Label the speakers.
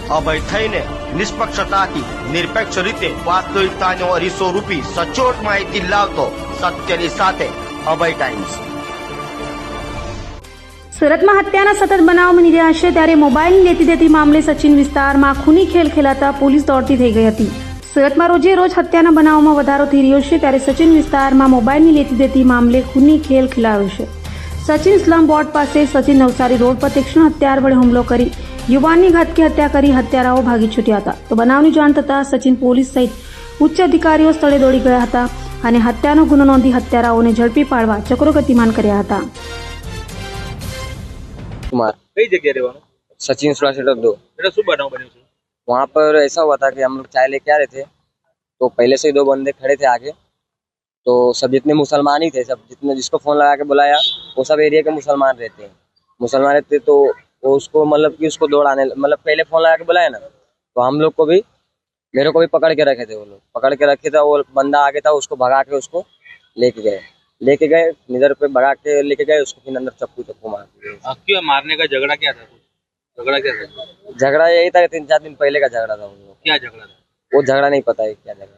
Speaker 1: અભય થઈને નિષ્પક્ષતાથી નિરપેક્ષ રીતે વાસ્તવિકતાનો અરીસો રૂપી સચોટ માહિતી લાવતો સત્યની સાથે અભય ટાઈમ્સ।
Speaker 2: સુરતમાં હત્યાના સતત બનાવમાં નિર્યાશ છે ત્યારે મોબાઈલની લેતી દેતી મામલે સચિન વિસ્તારમાં ખૂની ખેલ ખેલાતા પોલીસ દોડતી થઈ ગઈ હતી। સુરતમાં રોજે રોજ હત્યાના બનાવમાં વધારો થઈ રહ્યો છે ત્યારે સચિન વિસ્તારમાં મોબાઈલની લેતી દેતી મામલે ખૂની ખેલ ખેલાયો છે। સચિન સ્લમ બોર્ડ પાસે સચિન નવસારી રોડ પર તીક્ષ્ણ હથિયાર વડે હુમલો કરી યુવાનની ઘાતકી હત્યા કરી હત્યારાઓ ભાગી છૂટ્યા હતા। તો બનાવની જાણ થતાં સચિન પોલીસ સહિત ઉચ્ચ અધિકારીઓ સ્થળે દોડી ગયા હતા અને હત્યાનો ગુનો નોંધી હત્યારાઓને ઝડપી પાડવા ચક્રો ગતિમાન કર્યા હતા।
Speaker 3: कुमार
Speaker 4: कई जगह रहवानो
Speaker 3: सचिन स्लॉट सेटअप 2।
Speaker 4: बेटा शुभ बनाव बन्यो छे।
Speaker 3: वहाँ पर ऐसा हुआ था कि हम लोग चाय लेके आ रहे थे तो पहले से ही 2 बंदे खड़े थे आगे। तो सब जितने मुसलमान ही थे, सब जितने जिसको फोन लगा के बुलाया वो सब एरिया के मुसलमान रहते हैं। मुसलमान रहते तो वो उसको मतलब कि उसको दौड़ाने मतलब पहले फोन लगा के बुलाया ना, तो हम लोग को भी मेरे को भी पकड़ के रखे थे। वो लोग पकड़ के रखे था, वो बंदा आगे था, उसको भगा के उसको लेके गए निधर पे भगा के लेके गए उसको, फिर अंदर चप्पू मार दिए।
Speaker 4: क्यों मारने का झगड़ा क्या था? झगड़ा क्या था?
Speaker 3: झगड़ा यही था, 3-4 दिन पहले का झगड़ा था। उन लोग
Speaker 4: क्या झगड़ा था?
Speaker 3: वो झगड़ा नहीं पता है क्या झगड़ा।